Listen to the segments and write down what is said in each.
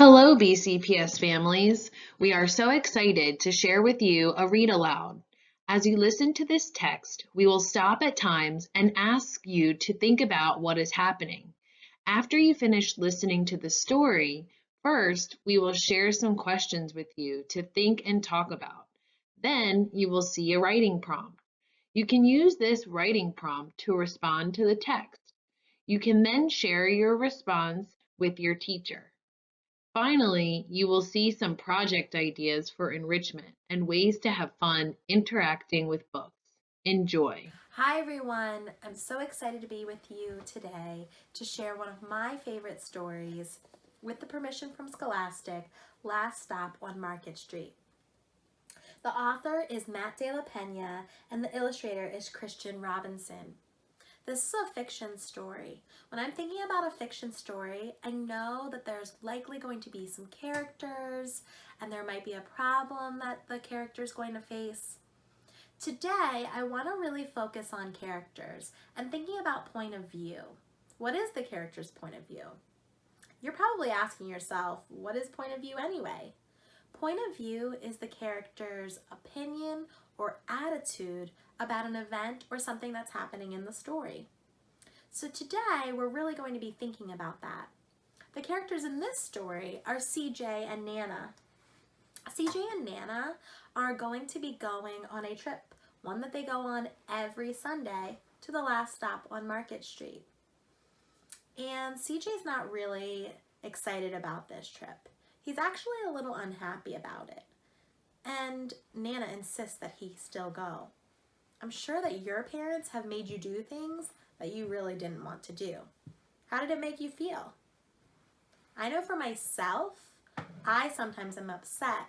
Hello, BCPS families. We are so excited to share with you a read aloud. As you listen to this text, we will stop at times and ask you to think about what is happening. After you finish listening to the story, first we will share some questions with you to think and talk about. Then you will see a writing prompt. You can use this writing prompt to respond to the text. You can then share your response with your teacher. Finally, you will see some project ideas for enrichment and ways to have fun interacting with books. Enjoy. Hi everyone, I'm so excited to be with you today to share one of my favorite stories with the permission from Scholastic, Last Stop on Market Street. The author is Matt De La Pena and the illustrator is Christian Robinson. This is a fiction story. When I'm thinking about a fiction story, I know that there's likely going to be some characters and there might be a problem that the character is going to face. Today, I want to really focus on characters and thinking about point of view. What is the character's point of view? You're probably asking yourself, what is point of view anyway? Point of view is the character's opinion or attitude about an event or something that's happening in the story. So today, we're really going to be thinking about that. The characters in this story are CJ and Nana. CJ and Nana are going to be going on a trip, one that they go on every Sunday, to the last stop on Market Street. And CJ's not really excited about this trip. He's actually a little unhappy about it. And Nana insists that he still go. I'm sure that your parents have made you do things that you really didn't want to do. How did it make you feel? I know for myself, I sometimes am upset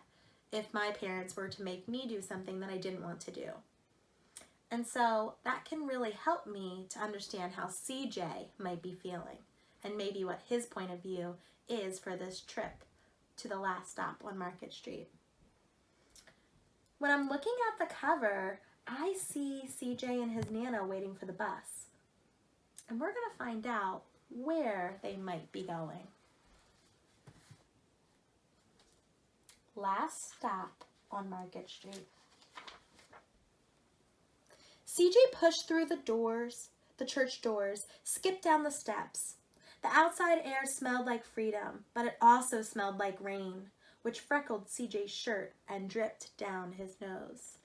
if my parents were to make me do something that I didn't want to do. And so that can really help me to understand how CJ might be feeling and maybe what his point of view is for this trip to the last stop on Market Street. When I'm looking at the cover, I see CJ and his Nana waiting for the bus. And we're going to find out where they might be going. Last stop on Market Street. CJ pushed through the church doors, skipped down the steps. The outside air smelled like freedom, but it also smelled like rain, which freckled CJ's shirt and dripped down his nose.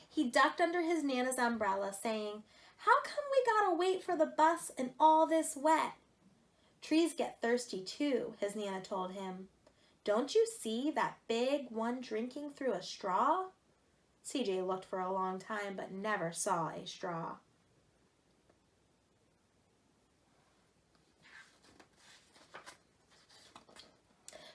He ducked under his Nana's umbrella, saying, "How come we gotta wait for the bus and all this wet?" "Trees get thirsty too," his Nana told him. "Don't you see that big one drinking through a straw?" CJ looked for a long time but never saw a straw.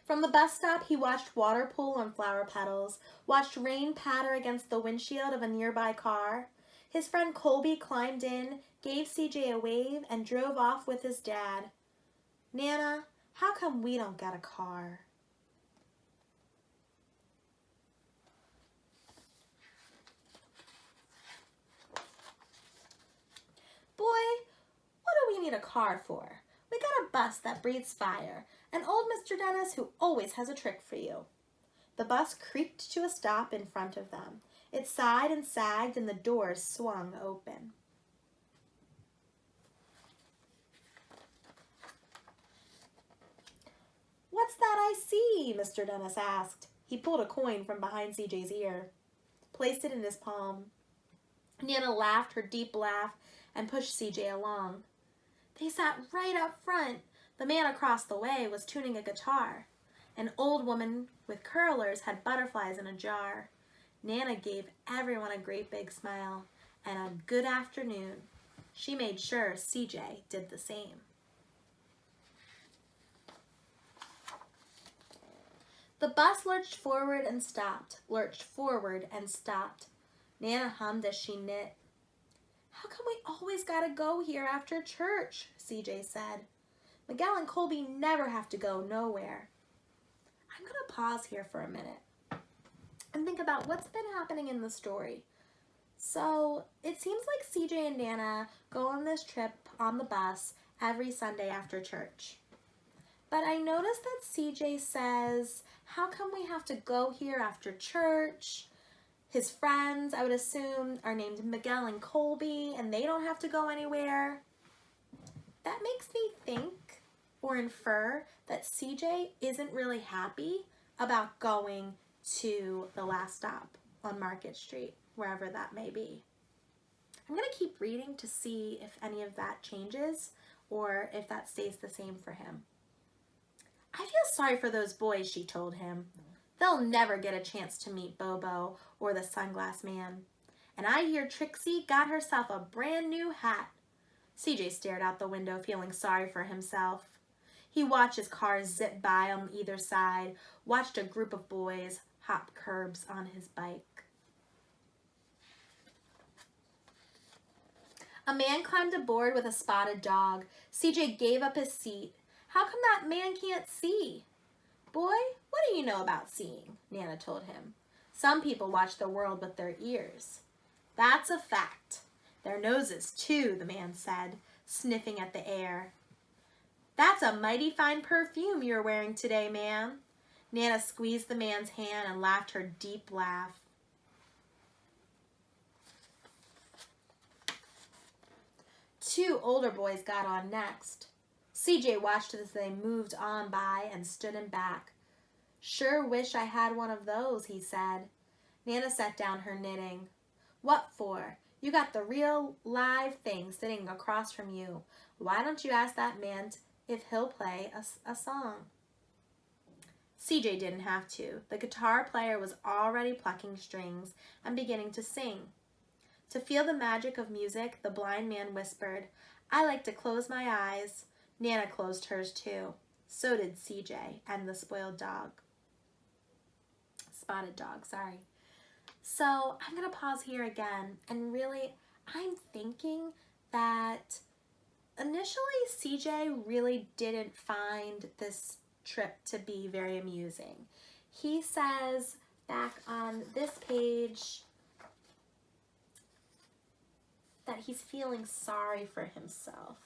From the bus stop, he watched water pool on flower petals, watched rain patter against the windshield of a nearby car. His friend Colby climbed in, gave CJ a wave, and drove off with his dad. "Nana, how come we don't get a car?" "Boy, what do we need a car for? We got a bus that breathes fire, and old Mr. Dennis who always has a trick for you." The bus creaked to a stop in front of them. It sighed and sagged and the doors swung open. "What's that I see?" Mr. Dennis asked. He pulled a coin from behind CJ's ear, placed it in his palm. Nana laughed her deep laugh and pushed CJ along. They sat right up front. The man across the way was tuning a guitar. An old woman with curlers had butterflies in a jar. Nana gave everyone a great big smile and a good afternoon. She made sure CJ did the same. The bus lurched forward and stopped, lurched forward and stopped. Nana hummed as she knit. "How come we always gotta go here after church?" CJ said. "Miguel and Colby never have to go nowhere." I'm gonna pause here for a minute and think about what's been happening in the story. So it seems like CJ and Nana go on this trip on the bus every Sunday after church. But I noticed that CJ says, how come we have to go here after church? His friends, I would assume, are named Miguel and Colby, and they don't have to go anywhere. That makes me think or infer that CJ isn't really happy about going to the last stop on Market Street, wherever that may be. I'm going to keep reading to see if any of that changes or if that stays the same for him. I feel sorry for those boys, she told him. They'll never get a chance to meet Bobo or the Sunglass Man. And I hear Trixie got herself a brand new hat. CJ stared out the window, feeling sorry for himself. He watched as cars zip by on either side, watched a group of boys hop curbs on his bike. A man climbed aboard with a spotted dog. CJ gave up his seat. How come that man can't see? Boy, what do you know about seeing? Nana told him. Some people watch the world with their ears. That's a fact. Their noses, too, the man said, sniffing at the air. That's a mighty fine perfume you're wearing today, ma'am. Nana squeezed the man's hand and laughed her deep laugh. Two older boys got on next. CJ watched as they moved on by and stood him back. Sure wish I had one of those, he said. Nana set down her knitting. What for? You got the real live thing sitting across from you. Why don't you ask that man if he'll play a song? CJ didn't have to. The guitar player was already plucking strings and beginning to sing. To feel the magic of music, the blind man whispered, I like to close my eyes. Nana closed hers too. So did CJ and the spotted dog, sorry. So I'm going to pause here again, and really I'm thinking that initially CJ really didn't find this trip to be very amusing. He says back on this page that he's feeling sorry for himself.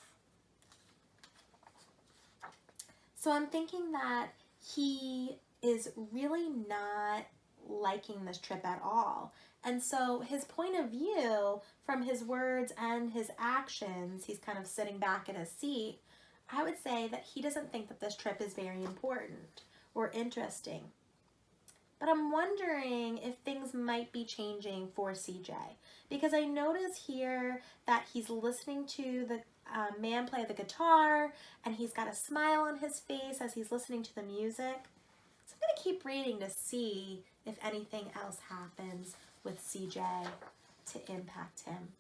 So I'm thinking that he is really not liking this trip at all. And so his point of view from his words and his actions, he's kind of sitting back in his seat, I would say that he doesn't think that this trip is very important or interesting. But I'm wondering if things might be changing for CJ, because I notice here that he's listening to the man play the guitar, and he's got a smile on his face as he's listening to the music. So I'm going to keep reading to see if anything else happens with CJ to impact him.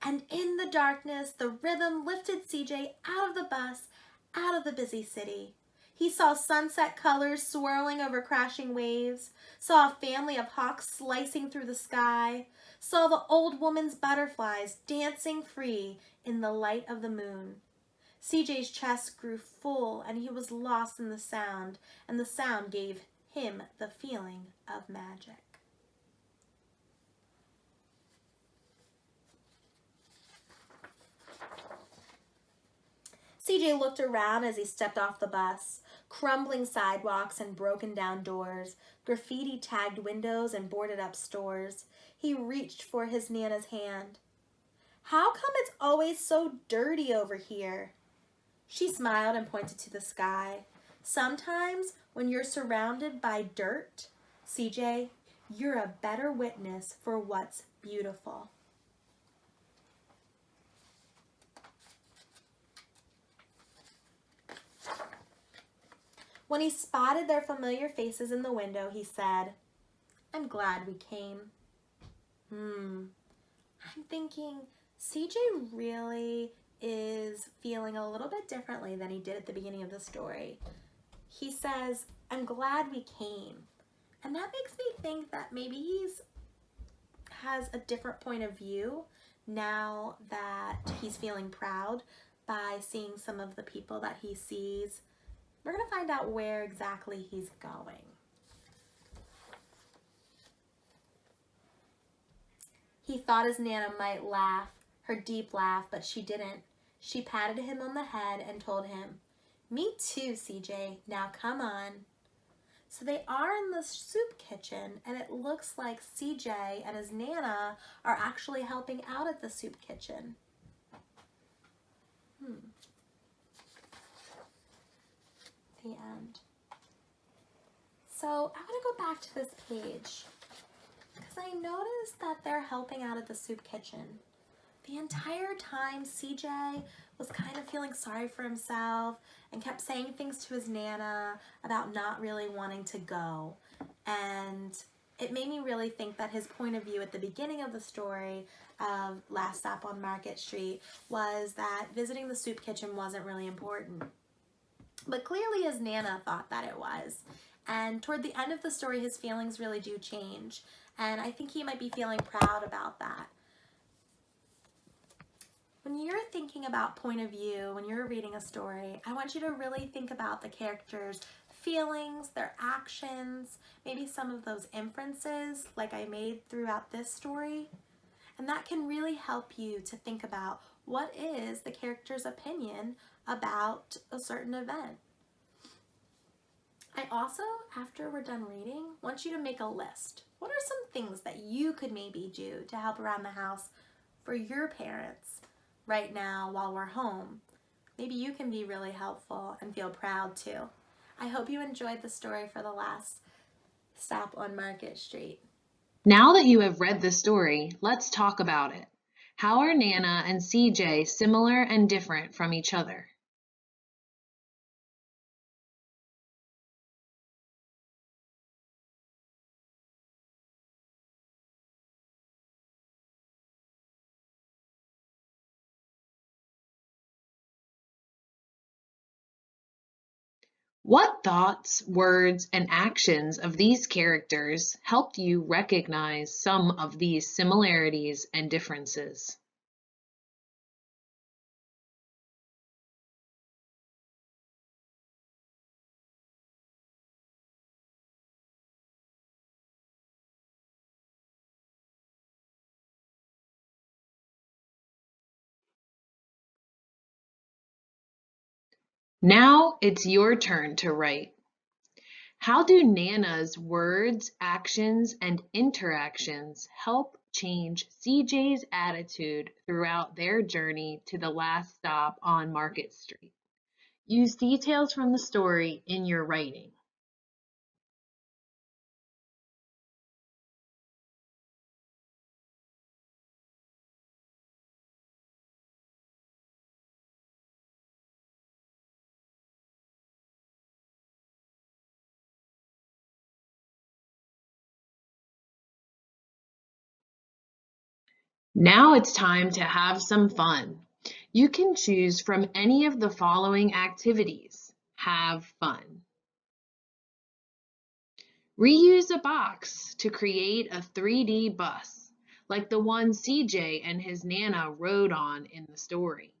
And in the darkness, the rhythm lifted CJ out of the bus, out of the busy city. He saw sunset colors swirling over crashing waves, saw a family of hawks slicing through the sky, saw the old woman's butterflies dancing free in the light of the moon. CJ's chest grew full and he was lost in the sound, and the sound gave him the feeling of magic. CJ looked around as he stepped off the bus. Crumbling sidewalks and broken down doors, graffiti tagged windows and boarded up stores. He reached for his Nana's hand. How come it's always so dirty over here? She smiled and pointed to the sky. Sometimes when you're surrounded by dirt, CJ, you're a better witness for what's beautiful. When he spotted their familiar faces in the window, he said, I'm glad we came. I'm thinking CJ really is feeling a little bit differently than he did at the beginning of the story. He says, I'm glad we came. And that makes me think that maybe he's has a different point of view now that he's feeling proud by seeing some of the people that he sees. We're going to find out where exactly he's going. He thought his Nana might laugh, her deep laugh, but she didn't. She patted him on the head and told him, "Me too, CJ. Now come on." So they are in the soup kitchen, and it looks like CJ and his Nana are actually helping out at the soup kitchen. The end. So I want to go back to this page because I noticed that they're helping out at the soup kitchen. The entire time, CJ was kind of feeling sorry for himself and kept saying things to his Nana about not really wanting to go. And it made me really think that his point of view at the beginning of the story of Last Stop on Market Street was that visiting the soup kitchen wasn't really important. But clearly his Nana thought that it was. And toward the end of the story, his feelings really do change. And I think he might be feeling proud about that. When you're thinking about point of view, when you're reading a story, I want you to really think about the characters' feelings, their actions, maybe some of those inferences like I made throughout this story. And that can really help you to think about what is the character's opinion about a certain event. I also, after we're done reading, want you to make a list. What are some things that you could maybe do to help around the house for your parents right now while we're home? Maybe you can be really helpful and feel proud too. I hope you enjoyed the story for the Last Stop on Market Street. Now that you have read the story, let's talk about it. How are Nana and CJ similar and different from each other? What thoughts, words, and actions of these characters helped you recognize some of these similarities and differences? Now it's your turn to write. How do Nana's words, actions, and interactions help change CJ's attitude throughout their journey to the last stop on Market Street? Use details from the story in your writing. Now it's time to have some fun. You can choose from any of the following activities. Have fun. Reuse a box to create a 3D bus, like the one CJ and his Nana rode on in the story.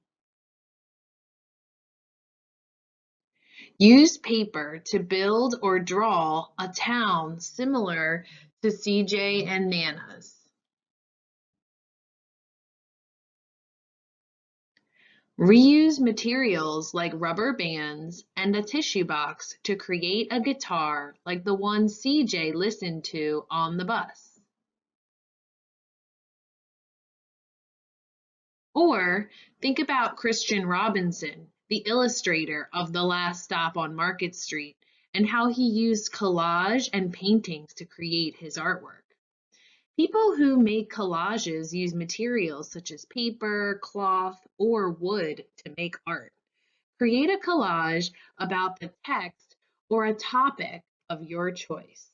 Use paper to build or draw a town similar to CJ and Nana's. Reuse materials like rubber bands and a tissue box to create a guitar like the one CJ listened to on the bus. Or think about Christian Robinson, the illustrator of The Last Stop on Market Street, and how he used collage and paintings to create his artwork. People who make collages use materials such as paper, cloth, or wood to make art. Create a collage about the text or a topic of your choice.